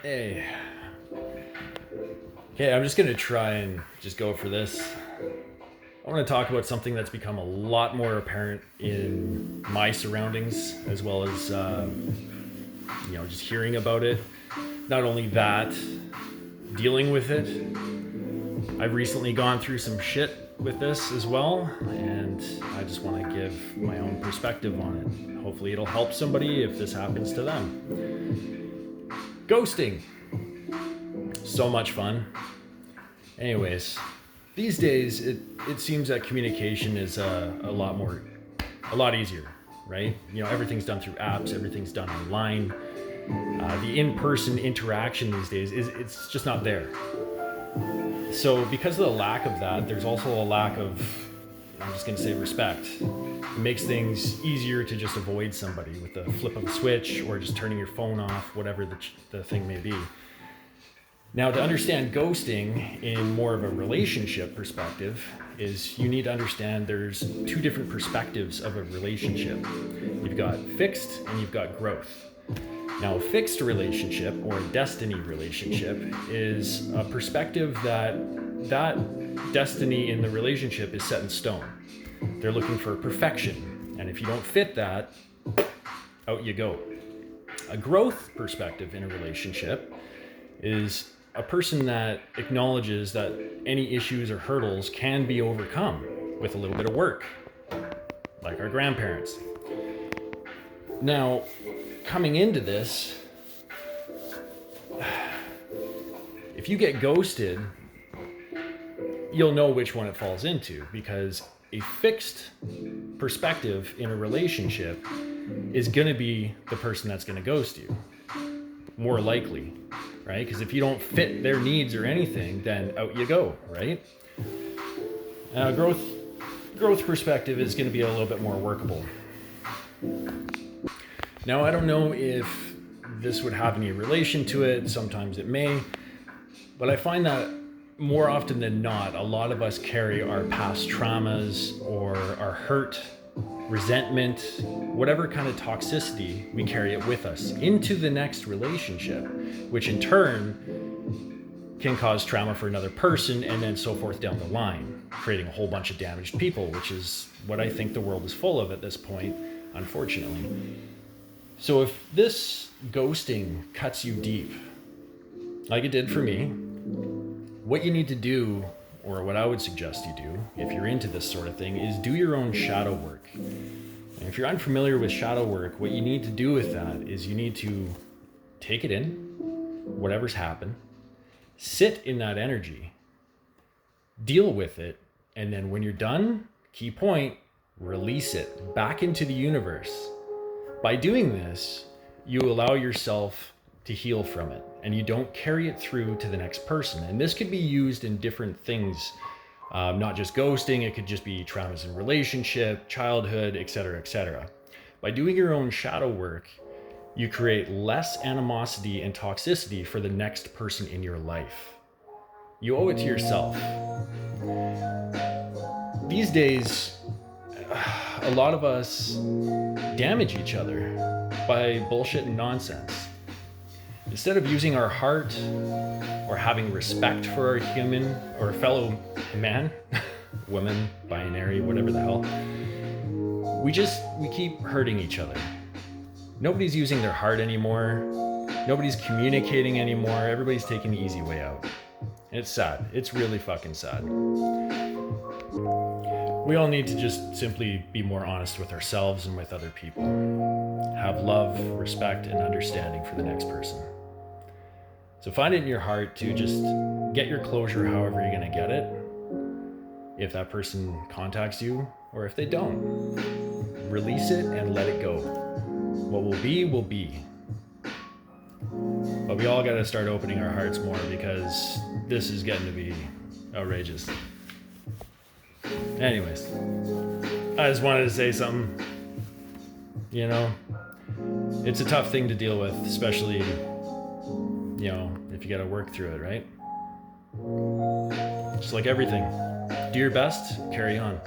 Hey. Okay, I'm just gonna try and just go for this. I want to talk about something that's become a lot more apparent in my surroundings, as well as just hearing about it. Not only that, dealing with it. I've recently gone through some shit with this as well, and I just want to give my own perspective on it. Hopefully, it'll help somebody if this happens to them. Ghosting. So much fun. Anyways, these days it seems that communication is a lot easier, right? Everything's done through apps, everything's done online. The in-person interaction these days it's just not there. So because of the lack of that, there's also a lack of, I'm just gonna say, respect. It makes things easier to just avoid somebody with the flip of a switch or just turning your phone off, whatever the thing may be. Now, to understand ghosting in more of a relationship perspective is you need to understand there's two different perspectives of a relationship. You've got fixed and you've got growth. Now, a fixed relationship or a destiny relationship is a perspective that destiny in the relationship is set in stone. They're looking for perfection, and if you don't fit that, out you go. A growth perspective in a relationship is a person that acknowledges that any issues or hurdles can be overcome with a little bit of work, like our grandparents. Now, coming into this, if you get ghosted, you'll know which one it falls into, because a fixed perspective in a relationship is going to be the person that's going to ghost you, more likely, right? Because if you don't fit their needs or anything, then out you go, right? Growth perspective is going to be a little bit more workable. Now, I don't know if this would have any relation to it. Sometimes it may, but I find that more often than not, a lot of us carry our past traumas or our hurt, resentment, whatever kind of toxicity, we carry it with us into the next relationship, which in turn can cause trauma for another person, and then so forth down the line, creating a whole bunch of damaged people, which is what I think the world is full of at this point, unfortunately. So if this ghosting cuts you deep, like it did for me, what you need to do, or what I would suggest you do, if you're into this sort of thing, is do your own shadow work. And if you're unfamiliar with shadow work, what you need to do with that is you need to take it in, whatever's happened, sit in that energy, deal with it, and then when you're done, key point, release it back into the universe. By doing this, you allow yourself to heal from it, and you don't carry it through to the next person. And this could be used in different things, not just ghosting. It could just be traumas in relationship, childhood, etc., etc. By doing your own shadow work, you create less animosity and toxicity for the next person in your life. You owe it to yourself. These days, a lot of us damage each other by bullshit and nonsense. Instead of using our heart or having respect for our human or fellow man, woman, binary, whatever the hell, we keep hurting each other. Nobody's using their heart anymore. Nobody's communicating anymore. Everybody's taking the easy way out. And it's sad. It's really fucking sad. We all need to just simply be more honest with ourselves and with other people. Have love, respect, and understanding for the next person. So find it in your heart to just get your closure however you're going to get it. If that person contacts you, or if they don't, release it and let it go. What will be, will be. But we all got to start opening our hearts more, because this is getting to be outrageous. Anyways, I just wanted to say something. It's a tough thing to deal with, especially, if you got to work through it, right? Just like everything, do your best, carry on.